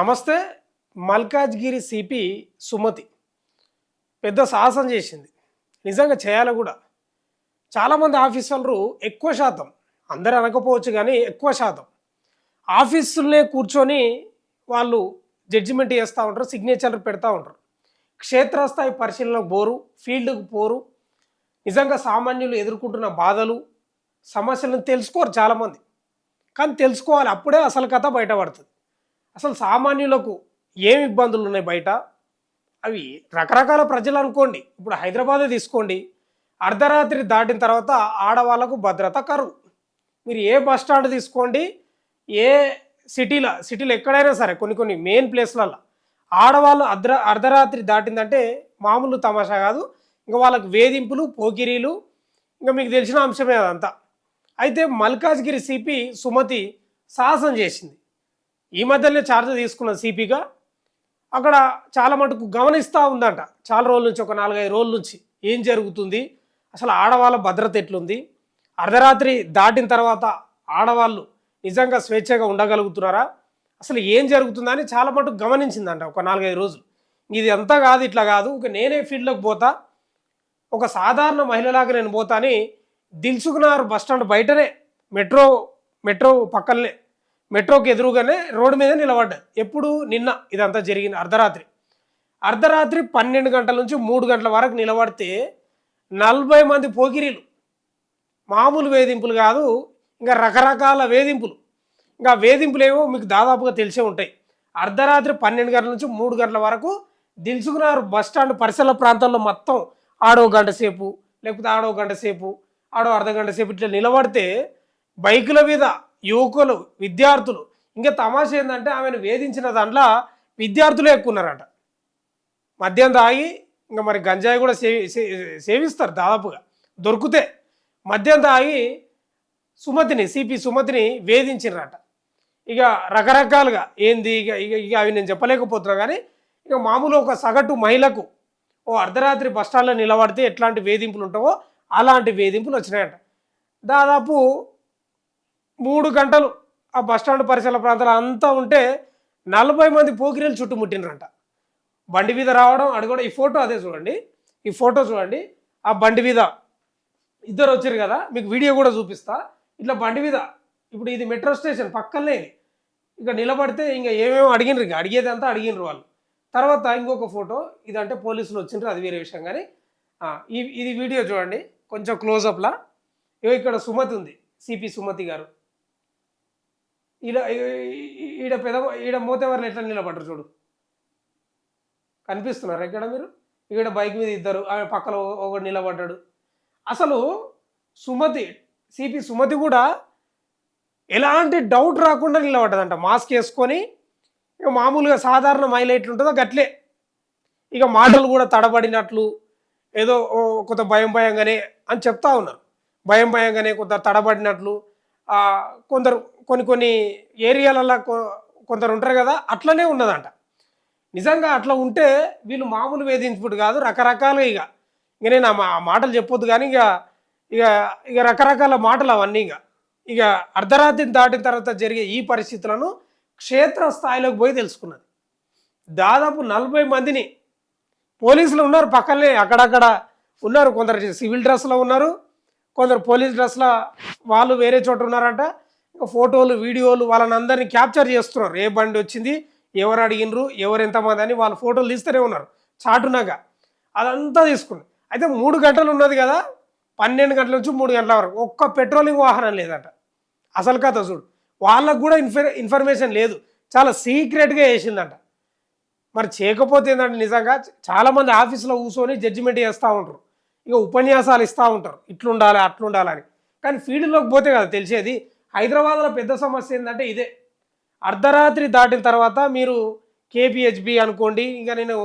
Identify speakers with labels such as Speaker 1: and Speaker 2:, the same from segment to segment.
Speaker 1: నమస్తే. మల్కాజ్గిరి సిపి సుమతి పెద్ద సాహసం చేసింది. నిజంగా చేయాలి కూడా. చాలామంది ఆఫీసర్లు ఎక్కువ శాతం, అందరూ అనకపోవచ్చు కానీ ఎక్కువ శాతం ఆఫీసులనే కూర్చొని వాళ్ళు జడ్జిమెంట్ చేస్తూ ఉంటారు, సిగ్నేచర్లు పెడతా ఉంటారు. క్షేత్రస్థాయి పరిశీలనకు పోరు, ఫీల్డ్కు పోరు. నిజంగా సామాన్యులు ఎదుర్కొంటున్న బాధలు, సమస్యలను తెలుసుకోరు చాలామంది. కానీ తెలుసుకోవాలి, అప్పుడే అసలు కథ బయటపడుతుంది. అసలు సామాన్యులకు ఏమి ఇబ్బందులు ఉన్నాయి బయట, అవి రకరకాల ప్రజలు అనుకోండి. ఇప్పుడు హైదరాబాదే తీసుకోండి, అర్ధరాత్రి దాటిన తర్వాత ఆడవాళ్ళకు భద్రత కరువు. మీరు ఏ బస్ స్టాండ్ తీసుకోండి, ఏ సిటీలో ఎక్కడైనా సరే కొన్ని మెయిన్ ప్లేస్లలో ఆడవాళ్ళు అర్ధరాత్రి దాటిందంటే మామూలు తమాషా కాదు. ఇంకా వాళ్ళకి వేధింపులు, పోకిరీలు, ఇంకా మీకు తెలిసిన అంశమే అదంతా. అయితే మల్కాజ్గిరి సిపి సుమతి సాహసం చేసింది. ఈ మధ్యనే ఛార్జ్ తీసుకున్న సిపిగా అక్కడ చాలా మటుకు గమనిస్తూ ఉందంట. చాలా రోజుల నుంచి, ఒక 4-5 రోజుల నుంచి ఏం జరుగుతుంది, అసలు ఆడవాళ్ళ భద్రత ఎట్లుంది, అర్ధరాత్రి దాటిన తర్వాత ఆడవాళ్ళు నిజంగా స్వేచ్ఛగా ఉండగలుగుతున్నారా, అసలు ఏం జరుగుతుందని చాలా మటుకు గమనించిందంట ఒక 4-5 రోజులు. ఇది అంతా కాదు, ఇట్లా కాదు, ఒక నేనే ఫీల్డ్లోకి పోతా, ఒక సాధారణ మహిళలాగా నేను పోతా అని దిల్సుఖ్నగర్ బస్టాండ్ బయటనే, మెట్రో పక్కనే, మెట్రోకి ఎదురుగానే రోడ్డు మీద నిలబడ్డది. ఎప్పుడు? నిన్న ఇదంతా జరిగింది అర్ధరాత్రి 12 గంటల నుంచి 3 గంటల వరకు నిలబడితే 40 మంది పోకిరీలు, మామూలు వేధింపులు కాదు, ఇంకా రకరకాల వేధింపులు. ఇంకా వేధింపులు ఏవో మీకు దాదాపుగా తెలిసే ఉంటాయి. అర్ధరాత్రి 12 గంటల నుంచి 3 గంటల వరకు దిల్సుఖ్నగర్ బస్టాండ్ పరిసర ప్రాంతాల్లో మొత్తం ఆడో గంట సేపు, లేకపోతే ఆడో గంట సేపు, ఆడో అర్ధగంట సేపు ఇట్లా నిలబడితే బైకుల మీద యువకులు, విద్యార్థులు, ఇంకా తమాషా ఏంటంటే ఆమెను వేధించిన దాంట్లో విద్యార్థులే ఎక్కువ ఉన్నారట. మద్యం తాగి, ఇంకా మరి గంజాయి కూడా సేవిస్తారు దాదాపుగా దొరికితే. మద్యం తాగి సిపి సుమతిని వేధించినరట. ఇక రకరకాలుగా ఏంది, ఇక అవి నేను చెప్పలేకపోతున్నా. కానీ ఇక మామూలు ఒక సగటు మహిళకు ఓ అర్ధరాత్రి బస్టాండ్లో నిలబడితే ఎట్లాంటి వేధింపులు ఉంటావో అలాంటి వేధింపులు వచ్చినాయట. దాదాపు 3 గంటలు ఆ బస్టాండ్ పరిసర ప్రాంతాలు అంతా ఉంటే 40 మంది పోకిరీలు చుట్టుముట్టినరంట. బండి మీద రావడం, అడగడం. ఈ ఫోటో అదే చూడండి, ఈ ఫోటో చూడండి. ఆ బండి మీద ఇద్దరు వచ్చారు కదా, మీకు వీడియో కూడా చూపిస్తా. ఇట్లా బండి మీద, ఇప్పుడు ఇది మెట్రో స్టేషన్ పక్కనే, ఇది ఇక నిలబడితే ఇంకా ఏమేమో అడిగినరు, ఇక అడిగేదంతా అడిగినరు వాళ్ళు. తర్వాత ఇంకొక ఫోటో, ఇదంటే పోలీసులు వచ్చిండ్రు, అది వేరే విషయం. కానీ ఇది వీడియో చూడండి కొంచెం క్లోజప్లా. ఇక్కడ సుమతి ఉంది, సిపి సుమతి గారు. ఈడ మోతేవారిని ఎట్లా నిలబడ్డారు చూడు, కనిపిస్తున్నారు ఇక్కడ మీరు. ఇక్కడ బైక్ మీద ఇద్దరు, ఆమె పక్కన ఒకడు నిలబడ్డాడు. అసలు సిపి సుమతి కూడా ఎలాంటి డౌట్ రాకుండా నిలబడ్డదంట, మాస్క్ వేసుకొని. ఇక మామూలుగా సాధారణ మహిళ ఎట్లుంటుందో గట్లే. ఇక మాటలు కూడా తడబడినట్లు, ఏదో కొంత భయంగానే అని చెప్తా ఉన్నారు. భయంగానే కొంత తడబడినట్లు, కొందరు కొన్ని ఏరియాలలో కొందరు ఉంటారు కదా, అట్లనే ఉన్నదంట. నిజంగా అట్లా ఉంటే వీళ్ళు మామూలు వేధించుడు కాదు, రకరకాలుగా. ఇక నేను ఆ మాటలు చెప్పొద్దు కానీ ఇక రకరకాల మాటలు అవన్నీ. ఇక అర్ధరాత్రి దాటిన తర్వాత జరిగే ఈ పరిస్థితులను క్షేత్రస్థాయిలోకి పోయి తెలుసుకున్నది. దాదాపు 40 మందిని, పోలీసులు ఉన్నారు పక్కనే, అక్కడక్కడ ఉన్నారు. కొందరు సివిల్ డ్రెస్లో ఉన్నారు, కొందరు పోలీస్ డ్రెస్లో వాళ్ళు వేరే చోట ఉన్నారంట. ఇంకా ఫోటోలు, వీడియోలు వాళ్ళని అందరినీ క్యాప్చర్ చేస్తున్నారు. ఏ బండి వచ్చింది, ఎవరు అడిగినరు, ఎవరు ఎంతమంది అని వాళ్ళు ఫోటోలు తీస్తూనే ఉన్నారు చాటునగా. అదంతా తీసుకున్నారు. అయితే 3 గంటలు ఉన్నది కదా, 12 గంటల నుంచి 3 గంటల వరకు ఒక్క పెట్రోలింగ్ వాహనం లేదట. అసలు కథ చూడు, వాళ్ళకు కూడా ఇన్ఫర్మేషన్ లేదు, చాలా సీక్రెట్గా వేసిందంట. మరి చేయకపోతే ఏంటంటే నిజంగా చాలామంది ఆఫీసులో కూర్చొని జడ్జిమెంట్ చేస్తూ ఉంటారు, ఇక ఉపన్యాసాలు ఇస్తూ ఉంటారు, ఇట్లుండాలి అట్లుండాలని. కానీ ఫీల్డ్లోకి పోతే కదా తెలిసేది. హైదరాబాద్లో పెద్ద సమస్య ఏంటంటే ఇదే. అర్ధరాత్రి దాటిన తర్వాత మీరు కేపీహెచ్బి అనుకోండి, ఇంకా నేను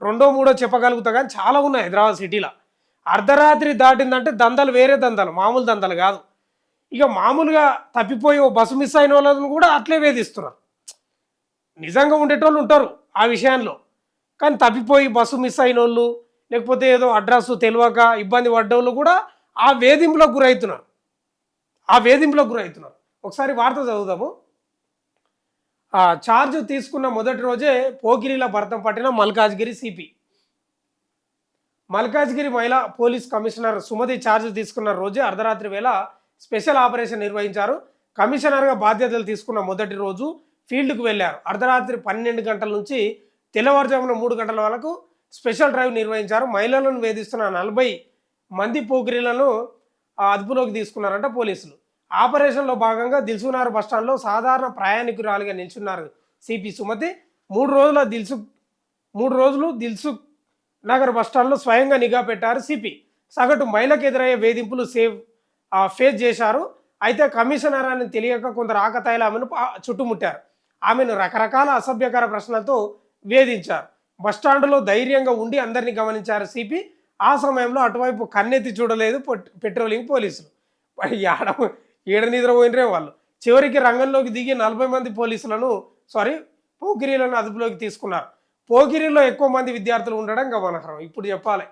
Speaker 1: 2, 3 చెప్పగలుగుతా, కానీ చాలా ఉన్నాయి హైదరాబాద్ సిటీలో. అర్ధరాత్రి దాటిందంటే దందాలు, వేరే దందాలు, మామూలు దందాలు కాదు. ఇక మామూలుగా తప్పిపోయి ఓ బస్సు మిస్ అయిన వాళ్ళని కూడా అట్లే వేధిస్తున్నారు. నిజంగా ఉండేటోళ్ళు ఉంటారు ఆ విషయంలో, కానీ తప్పిపోయి బస్సు మిస్ అయిన వాళ్ళు, లేకపోతే ఏదో అడ్రస్ తెలియక ఇబ్బంది పడ్డోళ్ళు కూడా ఆ వేధింపులకు గురవుతున్నారు. ఒకసారి వార్త చదువుదాము. ఛార్జ్ తీసుకున్న మొదటి రోజే పోకిరీల భరతం పట్టిన మల్కాజ్గిరి సిపి. మల్కాజ్గిరి మహిళా పోలీస్ కమిషనర్ సుమతి ఛార్జ్ తీసుకున్న రోజే అర్ధరాత్రి వేళ స్పెషల్ ఆపరేషన్ నిర్వహించారు. కమిషనర్గా బాధ్యతలు తీసుకున్న మొదటి రోజు ఫీల్డ్కు వెళ్ళారు. అర్ధరాత్రి 12 గంటల నుంచి తెల్లవారుజామున 3 గంటల వరకు స్పెషల్ డ్రైవ్ నిర్వహించారు. మహిళలను వేధిస్తున్న 40 మంది పోకిరీలను అదుపులోకి తీసుకున్నారంట పోలీసులు. ఆపరేషన్లో భాగంగా దిల్సుఖ్నగర్ బస్టాండ్లో సాధారణ ప్రయాణికురాలిగా నిల్చున్నారు సిపి సుమతి. 3 రోజులు దిల్సుఖ్ నగర్ బస్టాండ్లో స్వయంగా నిఘా పెట్టారు సిపి. సగటు మహిళకు ఎదురయ్యే వేధింపులు ఫేస్ చేశారు. అయితే కమిషనర్ అని తెలియక కొందరు ఆకతాయిలు ఆమెను చుట్టుముట్టారు. ఆమెను రకరకాల అసభ్యకర ప్రశ్నలతో వేధించారు. బస్టాండ్లో ధైర్యంగా ఉండి అందరినీ గమనించారు సిపి. ఆ సమయంలో అటువైపు కన్నెత్తి చూడలేదు పెట్రోలింగ్ పోలీసులు. ఏడ నిద్రపోయినరే వాళ్ళు. చివరికి రంగంలోకి దిగి 40 మంది పోకిరీలను అదుపులోకి తీసుకున్నారు. పోకిరీలో ఎక్కువ మంది విద్యార్థులు ఉండడం గమనార్హం. ఇప్పుడు చెప్పాలి,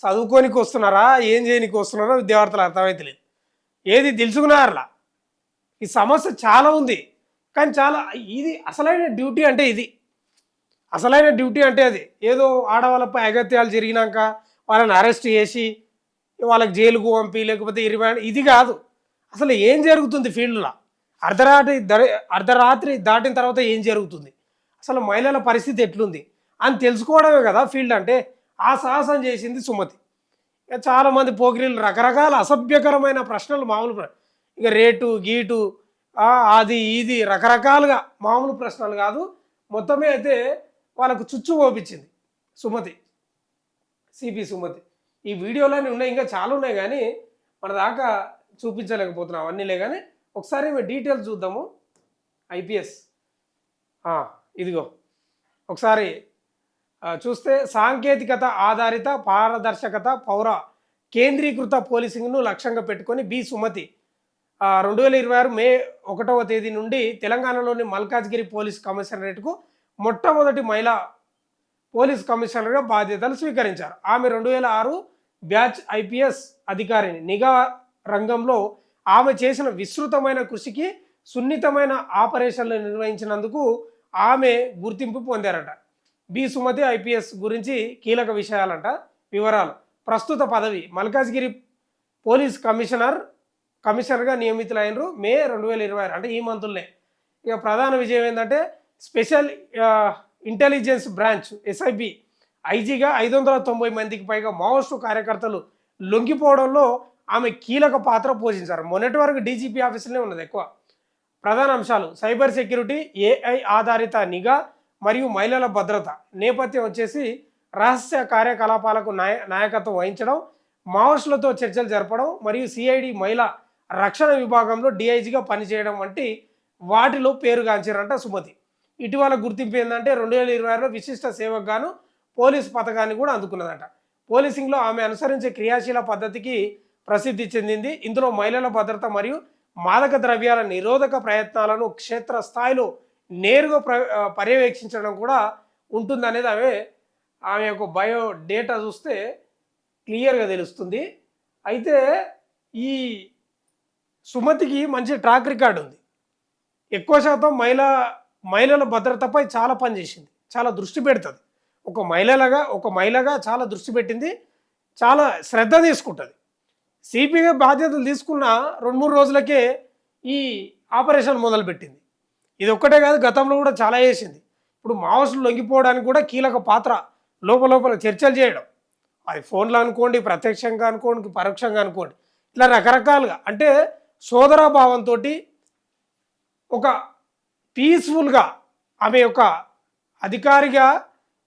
Speaker 1: చదువుకోనికి వస్తున్నారా ఏం చేయనికి వస్తున్నారో విద్యార్థులు అర్థమైతలేదు. ఏది దిల్సుఖ్నగర్లా ఈ సమస్య చాలా ఉంది. కానీ చాలా ఇది అసలైన డ్యూటీ అంటే ఇది అసలైన డ్యూటీ అంటే అది ఏదో ఆడవాళ్ళపై అగత్యాలు జరిగినాక వాళ్ళని అరెస్ట్ చేసి వాళ్ళకి జైలుకు పంపి లేకపోతే ఇది కాదు. అసలు ఏం జరుగుతుంది ఫీల్డ్లో, అర్ధరాత్రి దాటిన తర్వాత ఏం జరుగుతుంది, అసలు మహిళల పరిస్థితి ఎట్లుంది అని తెలుసుకోవడమే కదా ఫీల్డ్ అంటే. ఆ సాహసం చేసింది సుమతి. ఇక చాలామంది పోకిరీలు రకరకాల అసభ్యకరమైన ప్రశ్నలు, మామూలు ఇక రేటు గీటు అది ఇది రకరకాలుగా మామూలు ప్రశ్నలు కాదు, మొత్తమే అయితే వాళ్ళకు చుచ్చు పోపించింది సుమతి, సిపి సుమతి. ఈ వీడియోలోనే ఉన్నాయి, ఇంకా చాలా ఉన్నాయి కానీ మన దాకా చూపించలేకపోతున్నాం అవన్నీలే. కానీ ఒకసారి డీటెయిల్స్ చూద్దాము. ఐపీఎస్ ఇదిగో ఒకసారి చూస్తే సాంకేతికత ఆధారిత పారదర్శకత పౌర కేంద్రీకృత పోలీసింగ్ను లక్ష్యంగా పెట్టుకొని బి సుమతి 2026 మే 1వ తేదీ నుండి తెలంగాణలోని మల్కాజ్గిరి పోలీస్ కమిషనరేట్కు మొట్టమొదటి మహిళా పోలీస్ కమిషనర్గా బాధ్యతలు స్వీకరించారు. ఆమె 2006 బ్యాచ్ ఐపీఎస్ అధికారిని. నిఘా రంగంలో ఆమె చేసిన విస్తృతమైన కృషికి సున్నితమైన ఆపరేషన్లు నిర్వహించినందుకు ఆమె గుర్తింపు పొందారట. బి సుమతి ఐపీఎస్ గురించి కీలక విషయాలంట. వివరాలు: ప్రస్తుత పదవి మల్కాజ్గిరి పోలీస్ కమిషనర్గా నియమితులైనరు మే 2026 అంటే ఈ మంతుల్నే. ఇక ప్రధాన విజయం ఏంటంటే స్పెషల్ ఇంటెలిజెన్స్ బ్రాంచ్ ఎస్ఐబి ఐజీగా 590 మందికి పైగా మావోయిస్టు కార్యకర్తలు లొంగిపోవడంలో ఆమె కీలక పాత్ర పోషించారు. మొన్నటి వరకు డీజీపీ ఆఫీసులోనే ఉన్నది ఎక్కువ. ప్రధాన అంశాలు: సైబర్ సెక్యూరిటీ, ఏఐ ఆధారిత నిఘా మరియు మహిళల భద్రత. నేపథ్యం వచ్చేసి రహస్య కార్యకలాపాలకు నాయకత్వం వహించడం, మావోయిస్టులతో చర్చలు జరపడం మరియు సిఐడి మహిళా రక్షణ విభాగంలో డిఐజీగా పనిచేయడం వంటి వాటిలో పేరుగాంచారంట సుమతి. ఇటీవల గుర్తింపు ఏంటంటే 2026లో విశిష్ట సేవకు గాను పోలీసు పథకాన్ని కూడా అందుకున్నదట. పోలీసింగ్లో ఆమె అనుసరించే క్రియాశీల పద్ధతికి ప్రసిద్ధి చెందింది. ఇందులో మహిళల భద్రత మరియు మాదక ద్రవ్యాల నిరోధక ప్రయత్నాలను క్షేత్రస్థాయిలో నేరుగా పర్యవేక్షించడం కూడా ఉంటుందనేది ఆమె యొక్క బయో డేటా చూస్తే క్లియర్గా తెలుస్తుంది. అయితే ఈ సుమతికి మంచి ట్రాక్ రికార్డు ఉంది. ఎక్కువ శాతం మహిళల భద్రతపై చాలా పనిచేసింది, చాలా దృష్టి పెడుతుంది. ఒక మహిళగా చాలా దృష్టి పెట్టింది, చాలా శ్రద్ధ తీసుకుంటుంది. సిపిగా బాధ్యతలు తీసుకున్న 2-3 రోజులకే ఈ ఆపరేషన్ మొదలుపెట్టింది. ఇది ఒక్కటే కాదు, గతంలో కూడా చాలా చేసింది. ఇప్పుడు మావోయిస్టులు లొంగిపోవడానికి కూడా కీలక పాత్ర. లోపల చర్చలు చేయడం, అది ఫోన్లో అనుకోండి, ప్రత్యక్షంగా అనుకోండి, పరోక్షంగా అనుకోండి, ఇట్లా రకరకాలుగా. అంటే సోదరాభావంతో ఒక పీస్ఫుల్గా ఆమె యొక్క అధికారిగా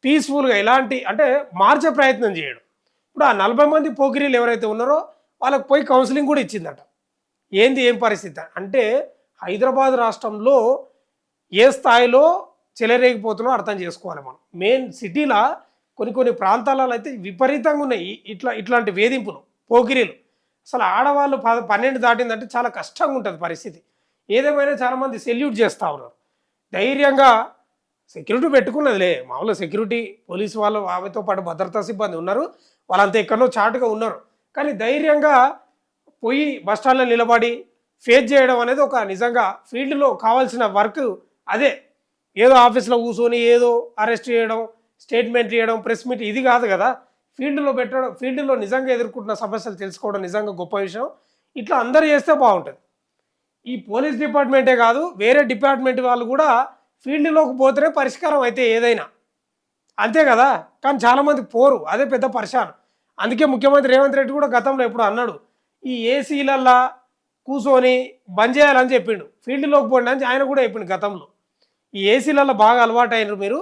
Speaker 1: పీస్ఫుల్గా ఎలాంటి అంటే మార్చే ప్రయత్నం చేయడం. ఇప్పుడు ఆ 40 మంది పోకిరీలు ఎవరైతే ఉన్నారో వాళ్ళకి పోయి కౌన్సిలింగ్ కూడా ఇచ్చిందట. ఏం పరిస్థితి అంటే హైదరాబాద్ రాష్ట్రంలో ఏ స్థాయిలో చెలరేగిపోతున్నో అర్థం చేసుకోవాలి మనం. మెయిన్ సిటీలో కొన్ని ప్రాంతాలలో అయితే విపరీతంగా ఉన్నాయి ఇట్లాంటి వేధింపులు, పోకిరీలు. అసలు ఆడవాళ్ళు 12 దాటిందంటే చాలా కష్టంగా ఉంటుంది పరిస్థితి. ఏదేమైనా చాలామంది సెల్యూట్ చేస్తూ ఉన్నారు. ధైర్యంగా సెక్యూరిటీ పెట్టుకున్నదిలే, మామూలుగా సెక్యూరిటీ పోలీసు వాళ్ళు ఆమెతో పాటు భద్రతా సిబ్బంది ఉన్నారు, వాళ్ళంతా ఎక్కడో చాటుగా ఉన్నారు. కానీ ధైర్యంగా పోయి బస్టాండ్లో నిలబడి ఫేస్ చేయడం అనేది ఒక నిజంగా ఫీల్డ్లో కావాల్సిన వర్క్ అదే. ఏదో ఆఫీస్లో కూర్చొని ఏదో అరెస్ట్ చేయడం, స్టేట్మెంట్ చేయడం, ప్రెస్ మీట్ ఇది కాదు కదా. ఫీల్డ్లో పెట్టడం, ఫీల్డ్లో నిజంగా ఎదుర్కొంటున్న సమస్యలు తెలుసుకోవడం నిజంగా గొప్ప విషయం. ఇట్లా అందరూ చేస్తే బాగుంటుంది. ఈ పోలీస్ డిపార్ట్మెంటే కాదు, వేరే డిపార్ట్మెంట్ వాళ్ళు కూడా ఫీల్డ్లోకి పోతేనే పరిష్కారం అయితే ఏదైనా, అంతే కదా. కానీ చాలామంది పోరు, అదే పెద్ద పరిశాన్. అందుకే ముఖ్యమంత్రి రేవంత్ రెడ్డి కూడా గతంలో ఎప్పుడు అన్నాడు, ఈ ఏసీలల్లా కూర్చొని బంద్ చేయాలని చెప్పిండు, ఫీల్డ్లోకి పోండి అని ఆయన కూడా చెప్పిండు గతంలో. ఈ ఏసీలలో బాగా అలవాటు అయినారు మీరు.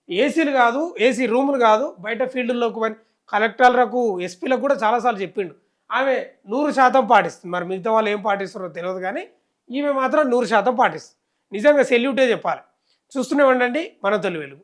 Speaker 1: ఏసీలు కాదు, ఏసీ రూములు కాదు, బయట ఫీల్డ్లోకి పోయి కలెక్టర్లకు, ఎస్పీలకు కూడా చాలాసార్లు చెప్పిండు. ఆమె 100% పాటిస్తుంది. మరి మిగతా వాళ్ళు ఏం పాటిస్తారో తెలియదు, కానీ ఈమె మాత్రం 100% పాటిస్తుంది. నిజంగా సెల్యూటే చెప్పాలి. చూస్తూనే ఉండండి మన తొలి వెలుగు.